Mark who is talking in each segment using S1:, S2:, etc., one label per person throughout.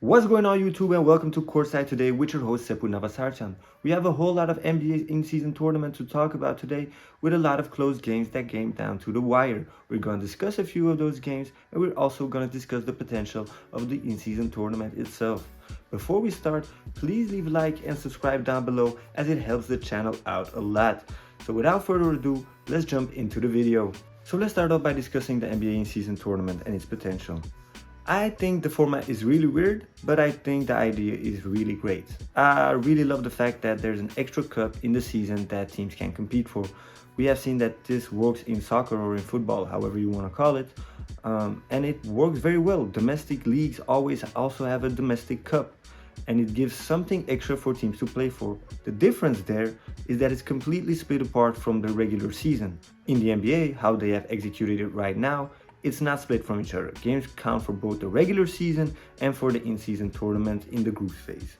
S1: What's going on YouTube and welcome to Courtside today with your host Sepu Navasarchan. We have a whole lot of NBA in-season tournament to talk about today with a lot of close games that came down to the wire. We're going to discuss a few of those games and we're also going to discuss the potential of the in-season tournament itself. Before we start, please leave a like and subscribe down below as it helps the channel out a lot. So without further ado, let's jump into the video. So let's start off by discussing the NBA in-season tournament and its potential. I think the format is really weird, but I think the idea is really great. I really love the fact that there's an extra cup in the season that teams can compete for. We have seen that this works in soccer or in football, however you want to call it, and it works very well. Domestic leagues always also have a domestic cup, and it gives something extra for teams to play for. The difference there is that it's completely split apart from the regular season. In the NBA, how they have executed it right now, it's not split from each other. Games count for both the regular season and for the in-season tournament in the group phase.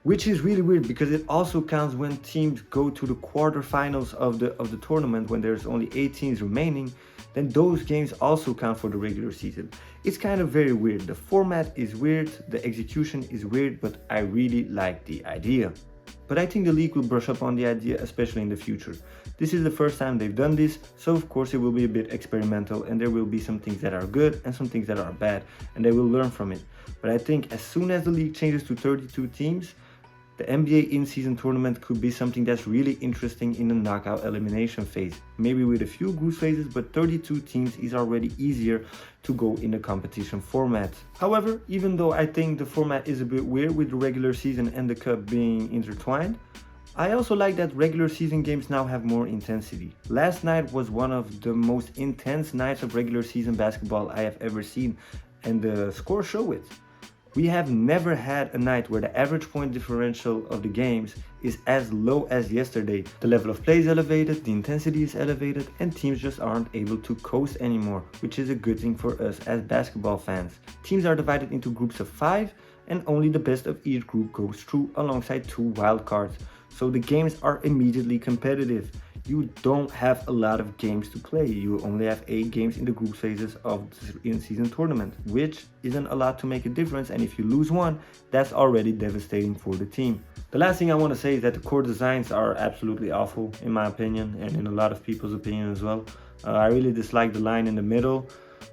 S1: Which is really weird because it also counts when teams go to the quarterfinals of the tournament when there's only 8 teams remaining, then those games also count for the regular season. It's kind of very weird. The format is weird, the execution is weird, but I really like the idea. But I think the league will brush up on the idea, especially in the future. This is the first time they've done this, so of course it will be a bit experimental and there will be some things that are good and some things that are bad, and they will learn from it. But I think as soon as the league changes to 32 teams, the NBA in-season tournament could be something that's really interesting in the knockout elimination phase. Maybe with a few group phases, but 32 teams is already easier to go in the competition format. However, even though I think the format is a bit weird with the regular season and the cup being intertwined, I also like that regular season games now have more intensity. Last night was one of the most intense nights of regular season basketball I have ever seen, and the scores show it. We have never had a night where the average point differential of the games is as low as yesterday. The level of play is elevated, the intensity is elevated, and teams just aren't able to coast anymore, which is a good thing for us as basketball fans. Teams are divided into groups of 5, and only the best of each group goes through alongside 2 wild cards. So the games are immediately competitive. You don't have a lot of games to play. You only have 8 games in the group phases of the in-season tournament, which isn't a lot to make a difference, and if you lose one, that's already devastating for the team. The last thing I want to say is that the court designs are absolutely awful in my opinion, and in a lot of people's opinion as well. I really dislike the line in the middle.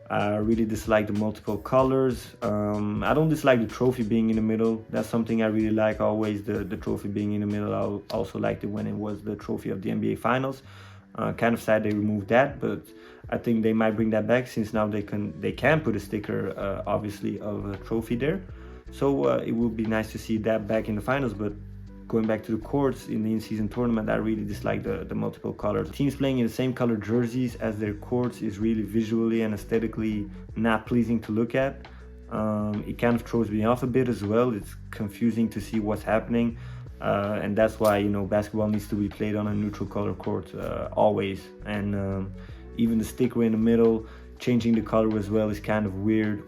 S1: I really dislike the multiple colors. I don't dislike the trophy being in the middle. That's something I really like always, the trophy being in the middle. I also liked it when it was the trophy of the NBA Finals. Kind of sad they removed that, but I think they might bring that back since now they can put a sticker, obviously, of a trophy there. So it would be nice to see that back in the finals, but going back to the courts in the in-season tournament, I really dislike the multiple colors. Teams playing in the same color jerseys as their courts is really visually and aesthetically not pleasing to look at. It kind of throws me off a bit as well. It's confusing to see what's happening. And that's why, you know, basketball needs to be played on a neutral color court always. And even the sticker in the middle, changing the color as well is kind of weird.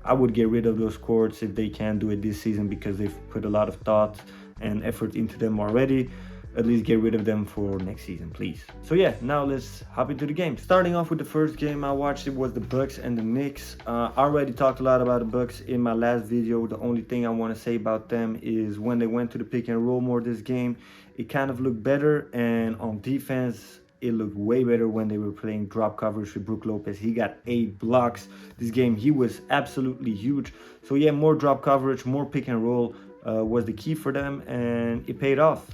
S1: I would get rid of those courts if they can do it this season because they've put a lot of thought and effort into them already. At least get rid of them for next season, please. So yeah, now let's hop into the game. Starting off with the first game I watched, it was the Bucks and the Knicks. I already talked a lot about the Bucks in my last video. The only thing I want to say about them is when they went to the pick and roll more this game, it kind of looked better, and on defense, it looked way better when they were playing drop coverage with Brook Lopez. He got 8 blocks this game. He was absolutely huge. So yeah, more drop coverage, more pick and roll was the key for them, and it paid off.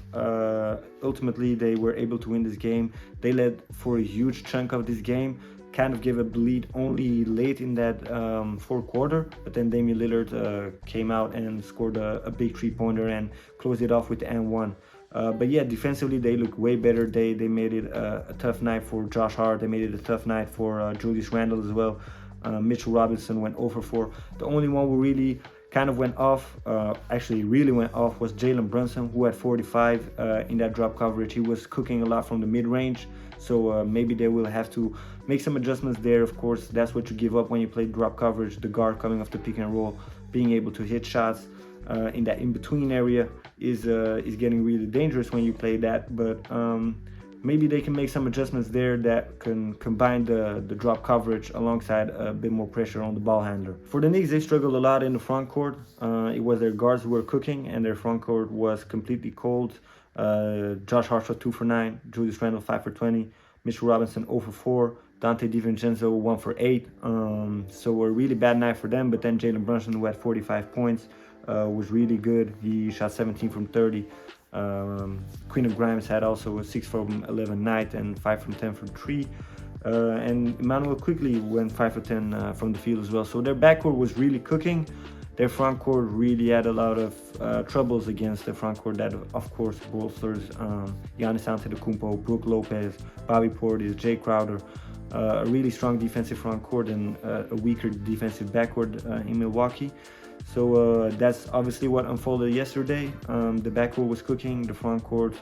S1: Ultimately, they were able to win this game. They led for a huge chunk of this game, kind of gave up the lead only late in that fourth quarter, but then Damian Lillard came out and scored a big 3-pointer and closed it off with the N1. But yeah, defensively they look way better. They made it a tough night for Josh Hart. They made it a tough night for Julius Randle as well. Mitchell Robinson went 0-for-4. The only one who really kind of went off, actually really went off, was Jalen Brunson, who had 45 in that drop coverage. He was cooking a lot from the mid-range, so maybe they will have to make some adjustments there. Of course, that's what you give up when you play drop coverage. The guard coming off the pick and roll, being able to hit shots in that in-between area is getting really dangerous when you play that. But maybe they can make some adjustments there that can combine the drop coverage alongside a bit more pressure on the ball handler. For the Knicks, they struggled a lot in the front court. It was their guards who were cooking, and their front court was completely cold. Josh Hart shot 2 for 9, Julius Randle 5 for 20, Mitchell Robinson 0 for 4, Dante DiVincenzo 1 for 8. So a really bad night for them. But then Jalen Brunson, who had 45 points, was really good. He shot 17 from 30. Queen Grimes had also a 6 from 11 night and 5 from 10 from 3. And Emmanuel quickly went 5 for 10 from the field as well. So their backcourt was really cooking. Their front court really had a lot of troubles against the front court that, of course, bolsters Giannis Antetokounmpo, Brook Lopez, Bobby Portis, Jay Crowder. A really strong defensive front court and a weaker defensive backcourt in Milwaukee. So that's obviously what unfolded yesterday. The backcourt was cooking, the front court,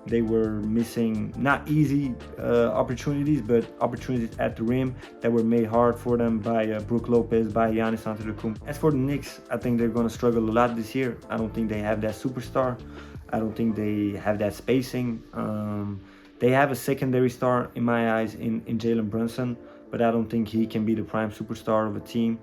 S1: they were missing not easy opportunities, but opportunities at the rim that were made hard for them by Brook Lopez, by Giannis Antetokounmpo. As for the Knicks, I think they're going to struggle a lot this year. I don't think they have that superstar. I don't think they have that spacing. They have a secondary star in my eyes in Jalen Brunson, but I don't think he can be the prime superstar of a team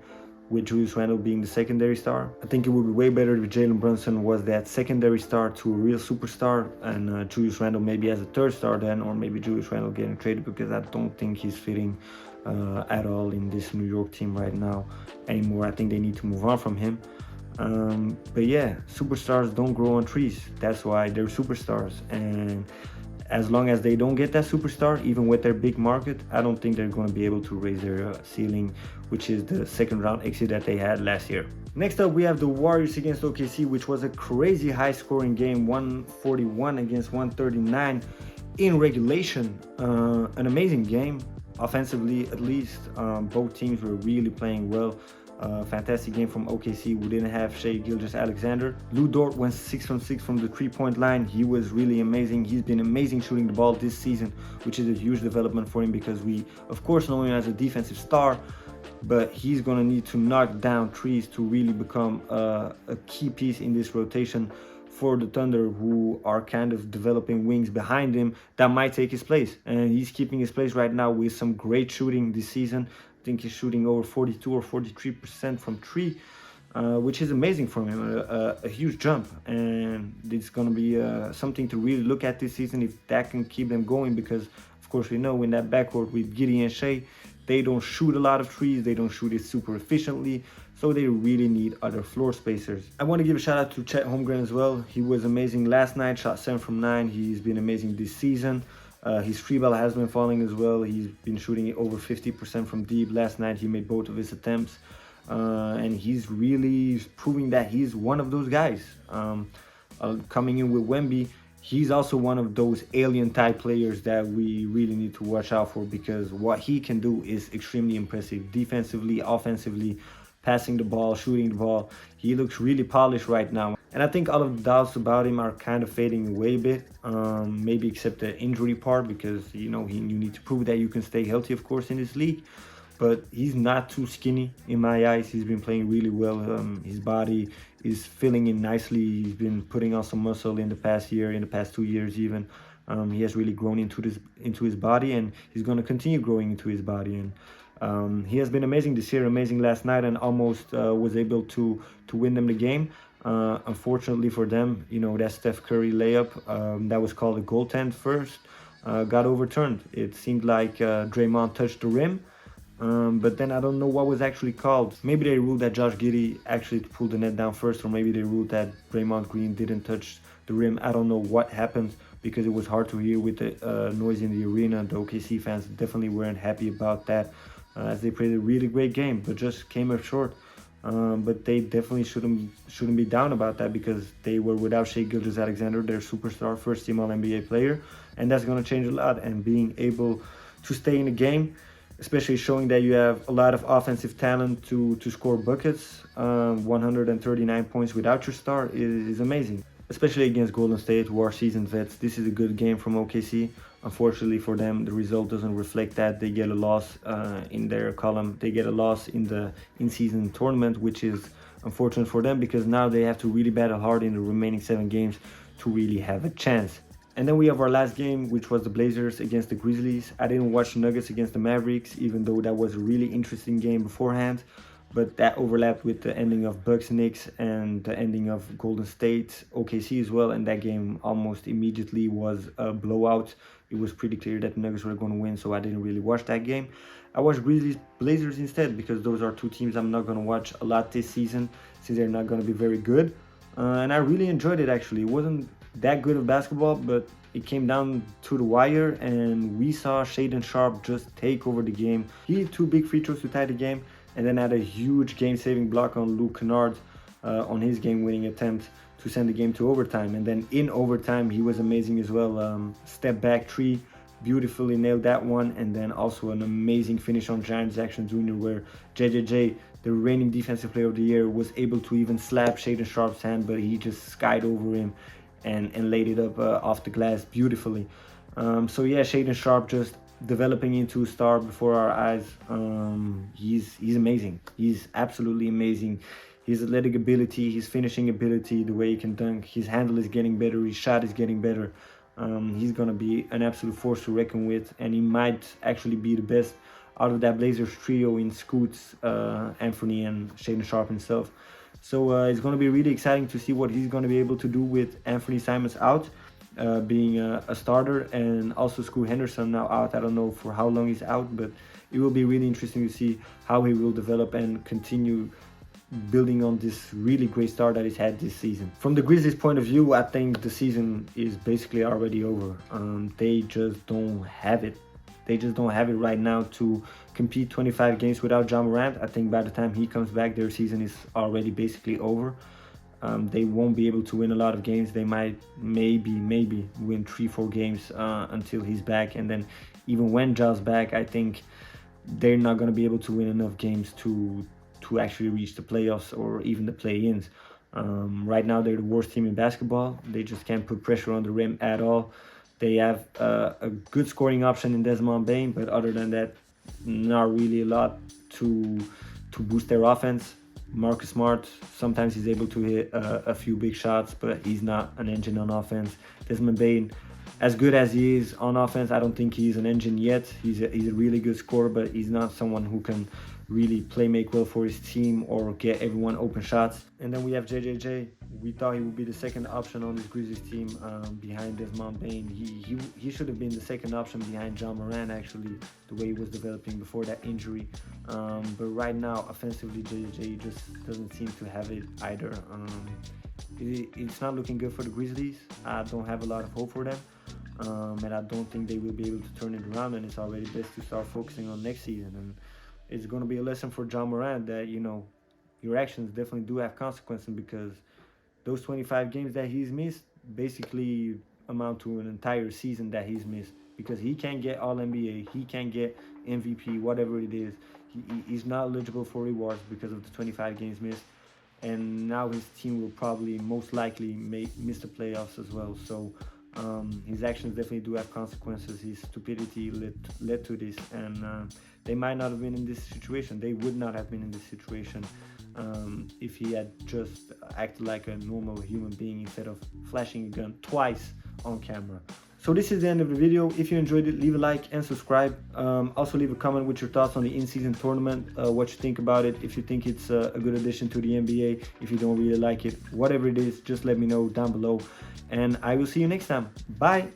S1: with Julius Randle being the secondary star. I think it would be way better if Jalen Brunson was that secondary star to a real superstar, and Julius Randle maybe as a third star then, or maybe Julius Randle getting traded, because I don't think he's fitting at all in this New York team right now anymore. I think they need to move on from him. But yeah, superstars don't grow on trees. That's why they're superstars. And as long as they don't get that superstar, even with their big market, I don't think they're going to be able to raise their ceiling, which is the second round exit that they had last year. Next up, we have the Warriors against OKC, which was a crazy high scoring game, 141 against 139 in regulation. An amazing game, offensively at least. Both teams were really playing well. Fantastic game from OKC. We didn't have Shai Gilgeous-Alexander. Lou Dort went 6 from 6 from the 3-point line. He was really amazing. He's been amazing shooting the ball this season, which is a huge development for him, because we, of course, know him as a defensive star, but he's going to need to knock down threes to really become a key piece in this rotation for the Thunder, who are kind of developing wings behind him that might take his place. And he's keeping his place right now with some great shooting this season. I think he's shooting over 42 or 43% from 3, which is amazing for him, a huge jump. And it's going to be something to really look at this season if that can keep them going, because, of course, we know in that backcourt with Giddey and Shai, they don't shoot a lot of threes, they don't shoot it super efficiently, so they really need other floor spacers. I want to give a shout out to Chet Holmgren as well. He was amazing last night, shot 7 from 9. He's been amazing this season. His free ball has been falling as well. He's been shooting over 50% from deep. Last night he made both of his attempts, and he's really proving that he's one of those guys. Coming in with Wemby, he's also one of those alien type players that we really need to watch out for, because what he can do is extremely impressive defensively, offensively, passing the ball, shooting the ball. He looks really polished right now. And I think all of the doubts about him are kind of fading away a bit, maybe except the injury part, because, you know, you need to prove that you can stay healthy, of course, in this league. But he's not too skinny in my eyes. He's been playing really well. His body is filling in nicely. He's been putting on some muscle in the past year, in the past 2 years even. He has really grown into his body, and he's going to continue growing into his body. And he has been amazing this year, amazing last night, and almost was able to win them the game. Unfortunately for them, you know, that Steph Curry layup that was called a goaltend first got overturned. It seemed like Draymond touched the rim, but then I don't know what was actually called. Maybe they ruled that Josh Giddey actually pulled the net down first, or maybe they ruled that Draymond Green didn't touch the rim. I don't know what happened, because it was hard to hear with the noise in the arena. The OKC fans definitely weren't happy about that, as they played a really great game, but just came up short. But they definitely shouldn't be down about that, because they were without Shai Gilgeous-Alexander, their superstar, first-team All-NBA player, and that's going to change a lot. And being able to stay in the game, especially showing that you have a lot of offensive talent to score buckets, 139 points without your star is amazing. Especially against Golden State, who are seasoned vets. This is a good game from OKC. Unfortunately for them, the result doesn't reflect that. They get a loss in their column. They get a loss in the in-season tournament, which is unfortunate for them, because now they have to really battle hard in the remaining 7 games to really have a chance. And then we have our last game, which was the Blazers against the Grizzlies. I didn't watch the Nuggets against the Mavericks, even though that was a really interesting game beforehand. But that overlapped with the ending of Bucks Knicks and the ending of Golden State OKC as well. And that game almost immediately was a blowout. It was pretty clear that the Nuggets were going to win, so I didn't really watch that game. I watched Grizzlies Blazers instead, because those are two teams I'm not going to watch a lot this season, since they're not going to be very good. And I really enjoyed it, actually. It wasn't that good of basketball, but it came down to the wire, and we saw Shaedon Sharpe just take over the game. He had two big free throws to tie the game, and then had a huge game-saving block on Luke Kennard on his game-winning attempt to send the game to overtime. And then in overtime, he was amazing as well. Step back three, beautifully nailed that one, and then also an amazing finish on Giants Jackson Jr., where JJJ, the reigning defensive player of the year, was able to even slap Shaedon Sharpe's hand, but he just skied over him and laid it up off the glass beautifully. So yeah, Shaedon Sharpe just developing into a star before our eyes. He's amazing. He's absolutely amazing. His athletic ability, his finishing ability, the way he can dunk, his handle is getting better, his shot is getting better. He's gonna be an absolute force to reckon with, and he might actually be the best out of that Blazers trio in Scoots, Anthony, and Shaedon Sharpe himself. So it's going to be really exciting to see what he's going to be able to do with Anthony Simons out, being a starter, and also Scoot Henderson now out. I don't know for how long he's out, but it will be really interesting to see how he will develop and continue building on this really great start that he's had this season. From the Grizzlies' point of view, I think the season is basically already over. They just don't have it. They just don't have it right now to compete 25 games without Ja Morant. I think by the time he comes back, their season is already basically over. They won't be able to win a lot of games. They might maybe win 3-4 games until he's back. And then even when Ja's back, I think they're not going to be able to win enough games to actually reach the playoffs or even the play-ins. Right now, they're the worst team in basketball. They just can't put pressure on the rim at all. They have a good scoring option in Desmond Bane, but other than that, not really a lot to boost their offense. Marcus Smart, sometimes he's able to hit a few big shots, but he's not an engine on offense. Desmond Bane, as good as he is on offense, I don't think he's an engine yet. He's a really good scorer, but he's not someone who can really make well for his team or get everyone open shots. And then we have JJJ. We thought he would be the second option on this Grizzlies team behind Desmond Bane. He should have been the second option behind Ja Morant, actually, the way he was developing before that injury. But right now, offensively, JJJ just doesn't seem to have it either. It's not looking good for the Grizzlies. I don't have a lot of hope for them. And I don't think they will be able to turn it around, and it's already best to start focusing on next season. And it's going to be a lesson for Ja Morant that, your actions definitely do have consequences, because those 25 games that he's missed basically amount to an entire season that he's missed, because he can't get All-NBA, he can't get MVP, whatever it is. He's not eligible for rewards because of the 25 games missed, and now his team will probably most likely miss the playoffs as well. So his actions definitely do have consequences. His stupidity led to this, and they might not have been in this situation. They would not have been in this situation if he had just acted like a normal human being instead of flashing a gun twice on camera. So this is the end of the video. If you enjoyed it, leave a like and subscribe. Also leave a comment with your thoughts on the in-season tournament, what you think about it, if you think it's a good addition to the NBA, if you don't really like it, whatever it is, just let me know down below. And I will see you next time. Bye!